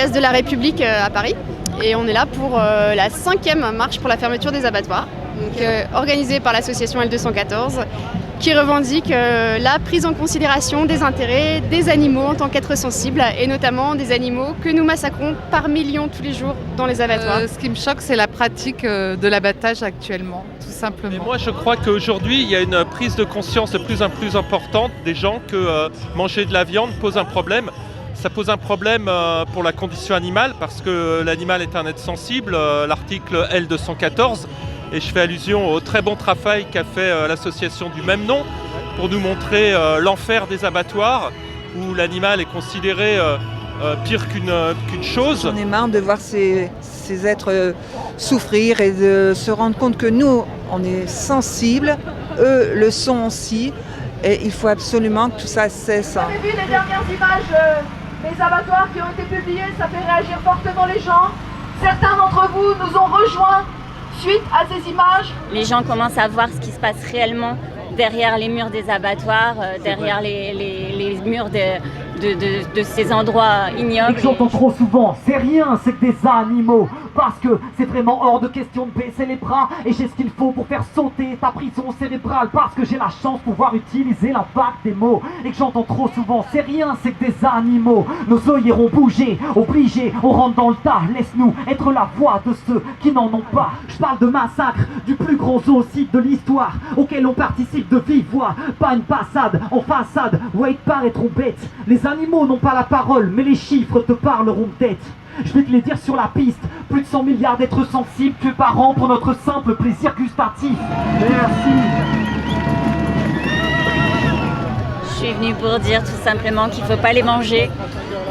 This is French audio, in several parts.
place de la République à Paris. Et on est là pour la 5e marche pour la fermeture des abattoirs, organisée par l'association L214, qui revendique la prise en considération des intérêts des animaux en tant qu'êtres sensibles, et notamment des animaux que nous massacrons par millions tous les jours dans les abattoirs. Ce qui me choque, c'est la pratique de l'abattage actuellement, tout simplement. Et moi, je crois qu'aujourd'hui, il y a une prise de conscience de plus en plus importante des gens que manger de la viande pose un problème. Ça pose un problème pour la condition animale, parce que l'animal est un être sensible, l'article L214. Et je fais allusion au très bon travail qu'a fait l'association du même nom pour nous montrer l'enfer des abattoirs, où l'animal est considéré pire qu'une chose. J'en ai marre de voir ces êtres souffrir et de se rendre compte que nous, on est sensibles, eux le sont aussi, et il faut absolument que tout ça cesse. Vous avez vu les dernières images des abattoirs qui ont été publiées, ça fait réagir fortement les gens. Certains d'entre vous nous ont rejoints suite à ces images. Les gens commencent à voir ce qui se passe réellement derrière les murs des abattoirs, derrière les murs de ces endroits ignobles. Et que j'entends trop souvent, c'est rien, c'est que des animaux. Parce que c'est vraiment hors de question de baisser les bras. Et j'ai ce qu'il faut pour faire sauter ta prison cérébrale. Parce que j'ai la chance de pouvoir utiliser l'impact des mots. Et que j'entends trop souvent, c'est rien, c'est que des animaux. Nos œils iront bouger, obligés, on rentre dans le tas. Laisse-nous être la voix de ceux qui n'en ont pas. Je parle de massacre, du plus gros zoocide de l'histoire, auquel on participe de vive voix. Pas une passade en façade, wait paraîtront bêtes. Les animaux n'ont pas la parole, mais les chiffres te parleront de tête. Je vais te les dire sur la piste, plus de 100 milliards d'êtres sensibles tués par an pour notre simple plaisir gustatif. Merci. Je suis venue pour dire tout simplement qu'il ne faut pas les manger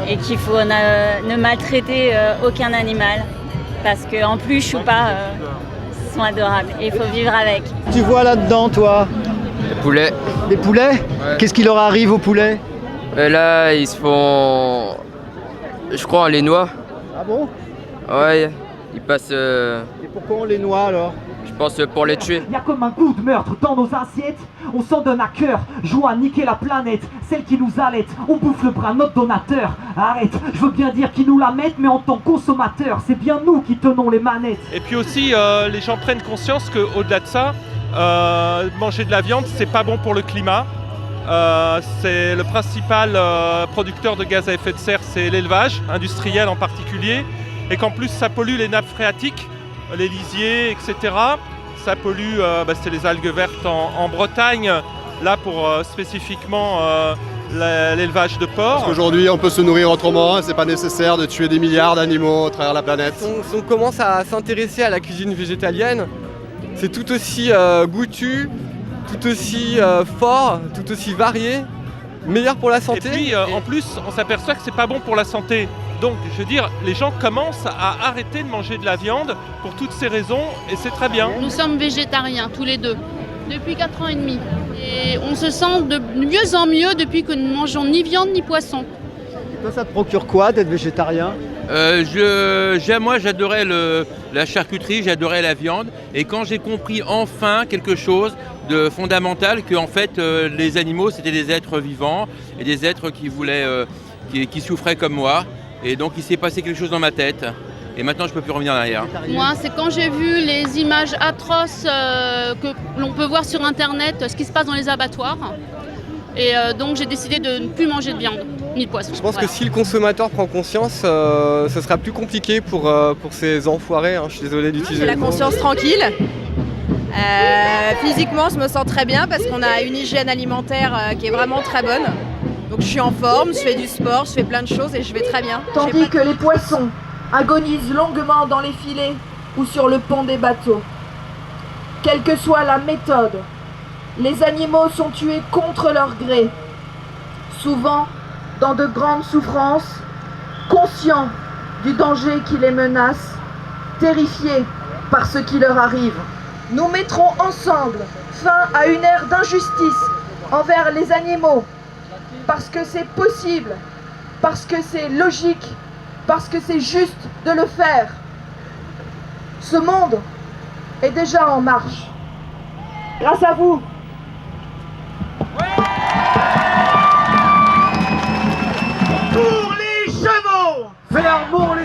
et qu'il faut ne maltraiter aucun animal, parce qu'en plus, ou pas, sont adorables et il faut vivre avec. Tu vois là-dedans, toi? Les poulets. Des poulets? Ouais. Qu'est-ce qui leur arrive aux poulets? Là, ils se font... Je crois on les noie. Ah bon? Ouais, ils passent... Et pourquoi on les noie alors? Je pense pour les tuer. Y a comme un goût de meurtre dans nos assiettes. On s'en donne à cœur, joie à niquer la planète, celle qui nous allaite. On bouffe le bras de notre donateur. Arrête, je veux bien dire qu'ils nous la mettent, mais en tant que consommateurs, c'est bien nous qui tenons les manettes. Et puis aussi, les gens prennent conscience qu'au-delà de ça, manger de la viande, c'est pas bon pour le climat. C'est le principal producteur de gaz à effet de serre, c'est l'élevage industriel en particulier, et qu'en plus ça pollue les nappes phréatiques, les lisiers, etc. Ça pollue, c'est les algues vertes en Bretagne, là pour spécifiquement l'élevage de porc. Parce qu'aujourd'hui on peut se nourrir autrement, hein, c'est pas nécessaire de tuer des milliards d'animaux à travers la planète. Si on commence à s'intéresser à la cuisine végétalienne, c'est tout aussi goûtu, tout aussi fort, tout aussi varié, meilleur pour la santé. Et puis en plus, on s'aperçoit que c'est pas bon pour la santé. Donc, je veux dire, les gens commencent à arrêter de manger de la viande pour toutes ces raisons, et c'est très bien. Nous sommes végétariens, tous les deux, depuis 4 ans et demi. Et on se sent de mieux en mieux depuis que nous ne mangeons ni viande ni poisson. Et toi, ça te procure quoi d'être végétarien? Moi, j'adorais la charcuterie, j'adorais la viande. Et quand j'ai compris enfin quelque chose de fondamental, que en fait, les animaux, c'était des êtres vivants et des êtres qui voulaient, qui souffraient comme moi. Et donc, il s'est passé quelque chose dans ma tête. Et maintenant, je ne peux plus revenir en arrière. Moi, c'est quand j'ai vu les images atroces que l'on peut voir sur Internet, ce qui se passe dans les abattoirs. Et donc, j'ai décidé de ne plus manger de viande, ni de poisson. Je pense que si le consommateur prend conscience, ce sera plus compliqué pour ces enfoirés. Hein. Je suis désolé d'utiliser J'ai la conscience tranquille. Physiquement, je me sens très bien parce qu'on a une hygiène alimentaire qui est vraiment très bonne. Donc je suis en forme, je fais du sport, je fais plein de choses et je vais très bien. Tandis que les poissons agonisent longuement dans les filets ou sur le pont des bateaux. Quelle que soit la méthode, les animaux sont tués contre leur gré, souvent dans de grandes souffrances, conscients du danger qui les menace, terrifiés par ce qui leur arrive. Nous mettrons ensemble fin à une ère d'injustice envers les animaux, parce que c'est possible, parce que c'est logique, parce que c'est juste de le faire. Ce monde est déjà en marche. Grâce à vous. Pour les chevaux, faire l'amour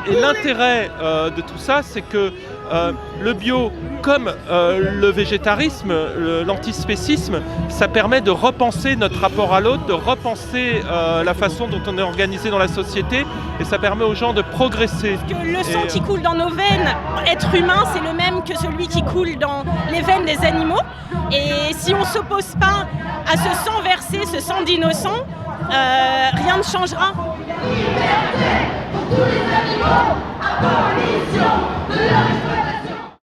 Et l'intérêt de tout ça, c'est que le bio, comme le végétarisme, l'antispécisme, ça permet de repenser notre rapport à l'autre, de repenser la façon dont on est organisé dans la société, et ça permet aux gens de progresser. Parce que le sang qui coule dans nos veines, être humain, c'est le même que celui qui coule dans les veines des animaux. Et si on ne s'oppose pas à ce sang versé, ce sang d'innocent, rien ne changera. Liberté pour tous les animaux, abolition